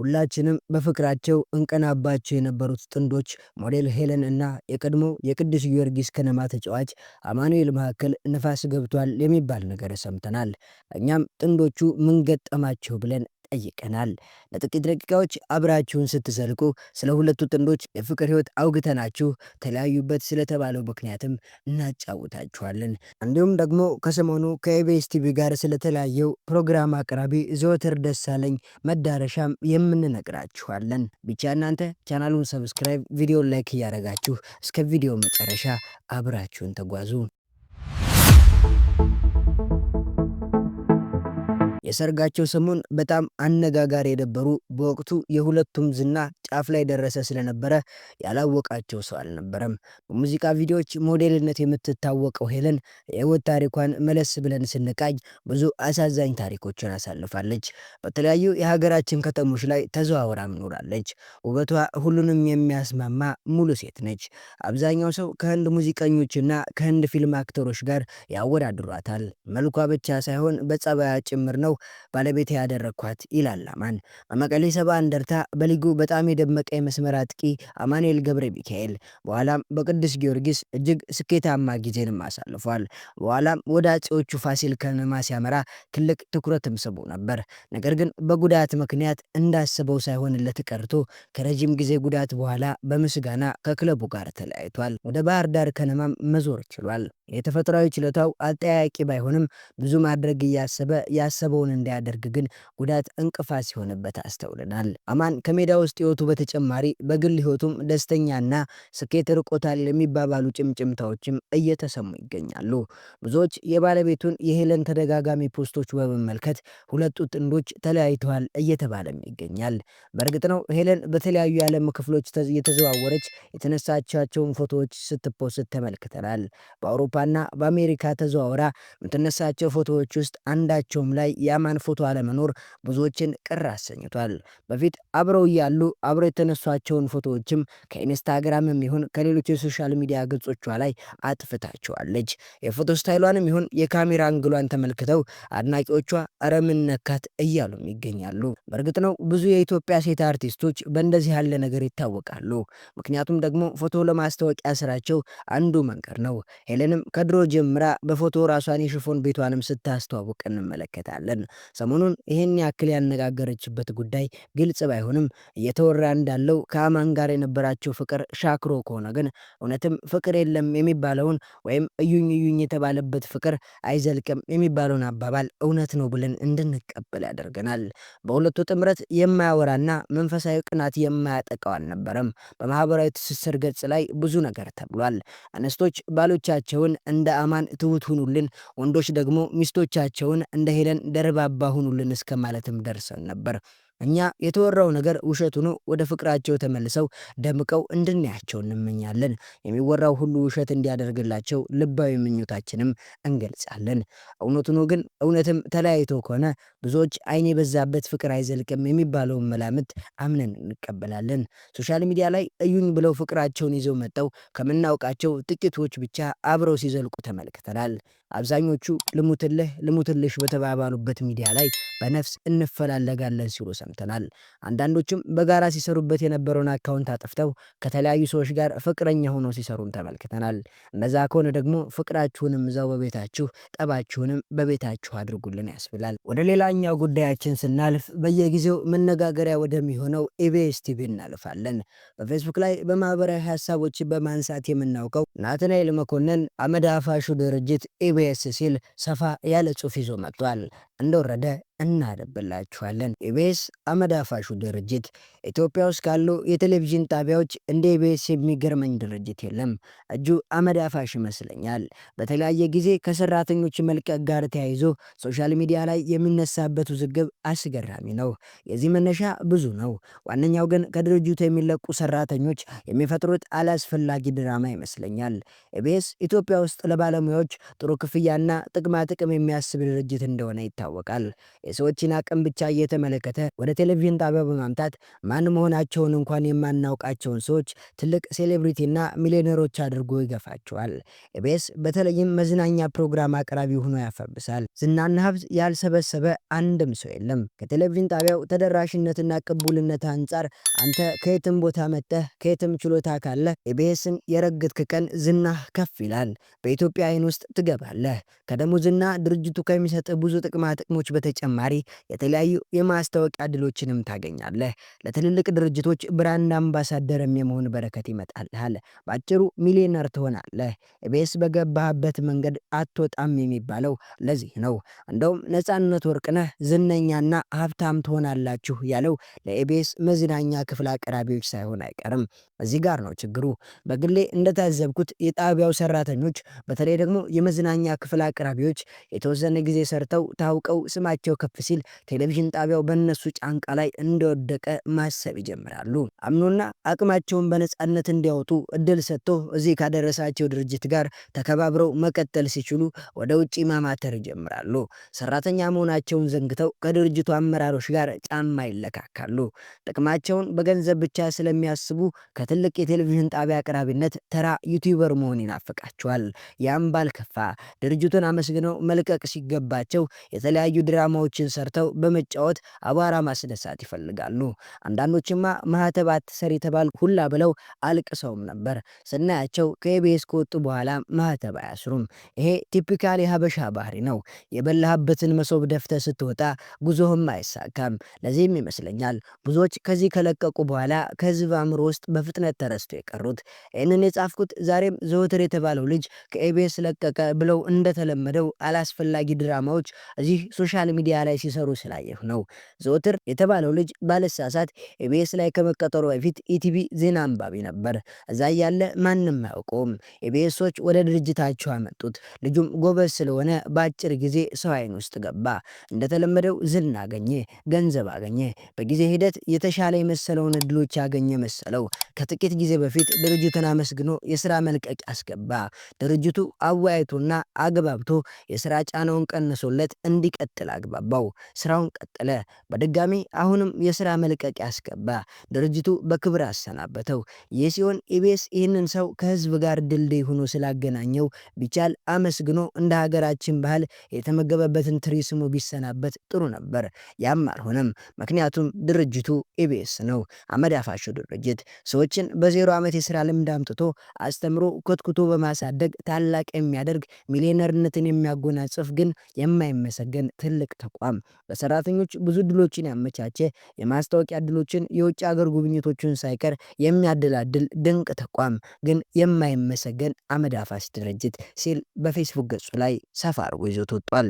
ሁላችንም በፍቅራቸው እንቀናባቸው የነበሩት ጥንዶች ሞዴል ሄለን እና የቀድሞ የቅዱስ ጊዮርጊስ ከነማ ተጫዋች አማኑኤል መካከል ንፋስ ገብቷል የሚባል ነገር ሰምተናል። እኛም ጥንዶቹ ምን ገጠማቸው ብለን ጠይቀናል። ለጥቂት ደቂቃዎች አብራችሁን ስትዘልቁ ስለ ሁለቱ ጥንዶች የፍቅር ህይወት አውግተናችሁ ተለያዩበት ስለተባለው ምክንያትም እናጫውታችኋለን። እንዲሁም ደግሞ ከሰሞኑ ከኢቢኤስ ቲቪ ጋር ስለተለያየው ፕሮግራም አቅራቢ ዘወትር ደሳለኝ መዳረሻም የምንነግራችኋለን። ብቻ እናንተ ቻናሉን ሰብስክራይብ፣ ቪዲዮ ላይክ እያደረጋችሁ እስከ ቪዲዮ መጨረሻ አብራችሁን ተጓዙ። የሰርጋቸው ሰሞን በጣም አነጋጋሪ የነበሩ በወቅቱ የሁለቱም ዝና ጫፍ ላይ ደረሰ ስለነበረ ያላወቃቸው ሰው አልነበረም። በሙዚቃ ቪዲዮዎች ሞዴልነት የምትታወቀው ሄለን የህይወት ታሪኳን መለስ ብለን ስንቃኝ ብዙ አሳዛኝ ታሪኮችን አሳልፋለች። በተለያዩ የሀገራችን ከተሞች ላይ ተዘዋውራ ኖራለች። ውበቷ ሁሉንም የሚያስማማ ሙሉ ሴት ነች። አብዛኛው ሰው ከህንድ ሙዚቀኞችና ከህንድ ፊልም አክተሮች ጋር ያወዳድሯታል። መልኳ ብቻ ሳይሆን በጸባያ ጭምር ነው ባለቤት ያደረኳት ይላል አማን። በመቀሌ ሰባ እንደርታ በሊጉ በጣም የደመቀ የመስመር አጥቂ አማኑኤል ገብረ ሚካኤል በኋላም በቅዱስ ጊዮርጊስ እጅግ ስኬታማ ጊዜንም አሳልፏል። በኋላም ወደ አጼዎቹ ፋሲል ከነማ ሲያመራ ትልቅ ትኩረትም ስቦ ነበር። ነገር ግን በጉዳት ምክንያት እንዳሰበው ሳይሆንለት ቀርቶ ከረጅም ጊዜ ጉዳት በኋላ በምስጋና ከክለቡ ጋር ተለያይቷል። ወደ ባህር ዳር ከነማም መዞር ችሏል። የተፈጥሯዊ ችሎታው አጠያቂ ባይሆንም ብዙ ማድረግ እያሰበ ያሰበውን እንዲያደርግ ግን ጉዳት እንቅፋት ሲሆንበት አስተውለናል። አማን ከሜዳ ውስጥ ህይወቱ በተጨማሪ በግል ህይወቱም ደስተኛና ስኬት ርቆታል የሚባባሉ ጭምጭምታዎችም እየተሰሙ ይገኛሉ። ብዙዎች የባለቤቱን የሄለን ተደጋጋሚ ፖስቶች በመመልከት ሁለቱ ጥንዶች ተለያይተዋል እየተባለም ይገኛል። በእርግጥ ነው ሄለን በተለያዩ የዓለም ክፍሎች የተዘዋወረች የተነሳቻቸውን ፎቶዎች ስትፖስት ተመልክተናል። በአውሮፓና በአሜሪካ ተዘዋውራ የምትነሳቸው ፎቶዎች ውስጥ አንዳቸውም ላይ የአማን ፎቶ አለመኖር ብዙዎችን ቅር አሰኝቷል። በፊት አብረው እያሉ አብረው የተነሷቸውን ፎቶዎችም ከኢንስታግራምም ይሁን ከሌሎች የሶሻል ሚዲያ ገጾቿ ላይ አጥፍታቸዋለች። የፎቶ ስታይሏንም ይሁን የካሜራ አንግሏን ተመልክተው አድናቂዎቿ እረ ምን ነካት እያሉም ይገኛሉ። በእርግጥ ነው ብዙ የኢትዮጵያ ሴት አርቲስቶች በእንደዚህ ያለ ነገር ይታወቃሉ። ምክንያቱም ደግሞ ፎቶ ለማስታወቂያ ስራቸው አንዱ መንገድ ነው። ሄለንም ከድሮ ጀምራ በፎቶ ራሷን የሽፎን ቤቷንም ስታስተዋውቅ እንመለከታለን። ሰሞኑን ይህን ያክል ያነጋገረችበት ጉዳይ ግልጽ ባይሆንም እየተወራ እንዳለው ከአማን ጋር የነበራቸው ፍቅር ሻክሮ ከሆነ ግን እውነትም ፍቅር የለም የሚባለውን ወይም እዩኝ እዩኝ የተባለበት ፍቅር አይዘልቅም የሚባለውን አባባል እውነት ነው ብለን እንድንቀበል ያደርገናል። በሁለቱ ጥምረት የማያወራና መንፈሳዊ ቅናት የማያጠቃው አልነበረም። በማህበራዊ ትስስር ገጽ ላይ ብዙ ነገር ተብሏል። አነስቶች ባሎቻቸውን እንደ አማን ትሁት ሁኑልን፣ ወንዶች ደግሞ ሚስቶቻቸውን እንደ ሄለን ደርባባ ሁኑልን እስከ ማለትም ደርሰን ነበር። እኛ የተወራው ነገር ውሸት ሆኖ ወደ ፍቅራቸው ተመልሰው ደምቀው እንድናያቸው እንመኛለን። የሚወራው ሁሉ ውሸት እንዲያደርግላቸው ልባዊ ምኞታችንም እንገልጻለን። እውነቱ ነው ግን እውነትም ተለያይተው ከሆነ ብዙዎች አይን የበዛበት ፍቅር አይዘልቅም የሚባለውን መላምት አምነን እንቀበላለን። ሶሻል ሚዲያ ላይ እዩኝ ብለው ፍቅራቸውን ይዘው መጠው ከምናውቃቸው ጥቂቶች ብቻ አብረው ሲዘልቁ ተመልክተናል። አብዛኞቹ ልሙትልህ ልሙትልሽ በተባባሉበት ሚዲያ ላይ በነፍስ እንፈላለጋለን ሲሉ ሰምተናል። አንዳንዶችም በጋራ ሲሰሩበት የነበረውን አካውንት አጥፍተው ከተለያዩ ሰዎች ጋር ፍቅረኛ ሆኖ ሲሰሩም ተመልክተናል። እነዛ ከሆነ ደግሞ ፍቅራችሁንም እዛው በቤታችሁ ጠባችሁንም በቤታችሁ አድርጉልን ያስብላል። ወደ ሌላኛው ጉዳያችን ስናልፍ በየጊዜው መነጋገሪያ ወደሚሆነው ኢቢኤስ ቲቪ እናልፋለን። በፌስቡክ ላይ በማህበራዊ ሀሳቦች በማንሳት የምናውቀው ናትናኤል መኮንን አመድ አፋሹ ድርጅት ኢቢኤስ ሲል ሰፋ ያለ ጽሑፍ ይዞ መጥቷል። እንደወረደ እናደብላችኋለን። ኢቢኤስ አመድ አፋሹ ድርጅት ኢትዮጵያ ውስጥ ካሉ የቴሌቪዥን ጣቢያዎች እንደ ኢቢኤስ የሚገርመኝ ድርጅት የለም። እጁ አመድ አፋሽ ይመስለኛል። በተለያየ ጊዜ ከሰራተኞች መልቀቅ ጋር ተያይዞ ሶሻል ሚዲያ ላይ የሚነሳበት ውዝግብ አስገራሚ ነው። የዚህ መነሻ ብዙ ነው። ዋነኛው ግን ከድርጅቱ የሚለቁ ሰራተኞች የሚፈጥሩት አላስፈላጊ ድራማ ይመስለኛል። ኢቢኤስ ኢትዮጵያ ውስጥ ለባለሙያዎች ጥሩ ክፍያና ጥቅማ ጥቅም የሚያስብ ድርጅት እንደሆነ ይታወቃል። የሰዎችን አቅም ብቻ እየተመለከተ ወደ ቴሌቪዥን ጣቢያው በማምጣት ማን መሆናቸውን እንኳን የማናውቃቸውን ሰዎች ትልቅ ሴሌብሪቲና ሚሊዮነሮች አድርጎ ይገፋቸዋል። ኢቢኤስ በተለይም መዝናኛ ፕሮግራም አቅራቢ ሆኖ ያፈብሳል። ዝናና ሀብት ያልሰበሰበ አንድም ሰው የለም። ከቴሌቪዥን ጣቢያው ተደራሽነትና ቅቡልነት አንጻር አንተ ከየትም ቦታ መጥተህ ከየትም ችሎታ ካለ ኢቢኤስን የረገጥክ ቀን ዝናህ ከፍ ይላል። በኢትዮጵያ አይን ውስጥ ትገባለህ። ከደሞዝና ድርጅቱ ከሚሰጥ ብዙ ጥቅማ ጥቅሞች በተጨማሪ የተለያዩ የማስታወቂያ ድሎችንም ታገኛለህ። ለትልልቅ ድርጅቶች ብራንድ አምባሳደርም የመሆን በረከት ይመጣልሃል። በአጭሩ ሚሊዮነር ትሆናለህ። ኢቢኤስ በገባህበት መንገድ አትወጣም የሚባለው ለዚህ ነው። እንደውም ነፃነት ወርቅነህ ዝነኛና ሀብታም ትሆናላችሁ ያለው ለኢቢኤስ መዝናኛ ክፍል አቅራቢዎች ሳይሆን አይቀርም። እዚህ ጋር ነው ችግሩ። በግሌ እንደታዘብኩት የጣቢያው ሰራተኞች በተለይ ደግሞ የመዝናኛ ክፍል አቅራቢዎች የተወሰነ ጊዜ ሰርተው ታውቀው ስማቸው ከፍ ሲል ቴሌቪዥን ጣቢያው በእነሱ ጫንቃ ላይ እንደወደቀ ማሰብ ይጀምራሉ። አምኖና አቅማቸውን በነፃነት እንዲያወጡ እድል ሰጥቶ እዚህ ካደረሳቸው ድርጅት ጋር ተከባብረው መቀጠል ሲችሉ ወደ ውጭ ማማተር ይጀምራሉ። ሰራተኛ መሆናቸውን ዘንግተው ከድርጅቱ አመራሮች ጋር ጫማ ይለካካሉ። ጥቅማቸውን በገንዘብ ብቻ ስለሚያስቡ ከትልቅ የቴሌቪዥን ጣቢያ አቅራቢነት ተራ ዩቲዩበር መሆን ይናፍቃቸዋል። ያም ባልከፋ ድርጅቱን አመስግነው መልቀቅ ሲገባቸው የተለያዩ ድራማዎችን ሰርተው በመጫወት አቧራ ማስነሳት ይፈልጋሉ። አንዳንዶችማ ማህተባት ሰሪ ተባል ሁላ ብለው አልቅሰውም ነበር። ስናያቸው ከኢቢኤስ ከወጡ በኋላ ማህተብ አያስሩም። ይሄ ቲፒካል የሀበሻ ባህሪ ነው። የበላህበትን መሶብ ደፍተ ስትወጣ ጉዞህም አይሳካም። ለዚህም ይመስለኛል ብዙዎች ከዚህ ከለቀቁ በኋላ ከህዝብ አእምሮ ውስጥ በፍጥነት ተረስቶ የቀሩት። ይህንን የጻፍኩት ዛሬም ዘወትር የተባለው ልጅ ከኢቢኤስ ለቀቀ ብለው እንደተለመደው አላስፈላጊ ድራማዎች እዚህ ሶሻል ሚዲያ ላይ ሲሰሩ ስላየሁ ነው። ዘወትር የተባለው ልጅ ባለሳሳት ኢቢኤስ ላይ ከመቀጠሩ በፊት ኢቲቪ ዜና አንባቢ ነበር። እዛ ያለ ማንም አያውቀውም። ኢቢኤሶች ወደ ድርጅታቸው አመጡት። ልጁም ጎበዝ ስለሆነ በአጭር ጊዜ ሰው አይን ውስጥ ገባ። እንደተለመደው ዝና አገኘ፣ ገንዘብ አገኘ። በጊዜ ሂደት የተሻለ የመሰለውን እድሎች ያገኘ መሰለው። ከጥቂት ጊዜ በፊት ድርጅቱን አመስግኖ የስራ መልቀቂያ አስገባ። ድርጅቱ አወያይቶና አግባብቶ የስራ ጫናውን ቀንሶለት እንዲቀጥል አግባባው። ስራውን ቀጠለ። በድጋሚ አሁንም የስራ መልቀቂያ አስገባ። ድርጅቱ በክብር አሰናበተው። ይህ ሲሆን ኢቢኤስ ይህንን ሰው ከህዝብ ጋር ድልድይ ሆኖ ስላገናኘው ቢቻል አመስግኖ እንደ ሀገራችን ባህል የተመገበበትን ትሪ ስሙ ቢሰናበት ጥሩ ነበር። ያም አልሆነም። ምክንያቱም ድርጅቱ ኢቢኤስ ነው። አመድ አፋሹ ድርጅት ሰዎችን በዜሮ ዓመት የስራ ልምድ አምጥቶ አስተምሮ ኮትኩቶ በማሳደግ ታላቅ የሚያደርግ ሚሊዮነርነትን የሚያጎናጽፍ ግን የማይመሰገን ትልቅ ተቋም፣ ለሰራተኞች ብዙ ድሎችን ያመቻቸ፣ የማስታወቂያ ድሎችን፣ የውጭ ሀገር ጉብኝቶችን ሳይቀር የሚያደላድል ድንቅ ተቋም ግን የማይመሰገን አመድ አፋሽ ድርጅት ሲል በፌስቡክ ገጹ ላይ ሰፋ አድርጎ ይዞት ወጥቷል።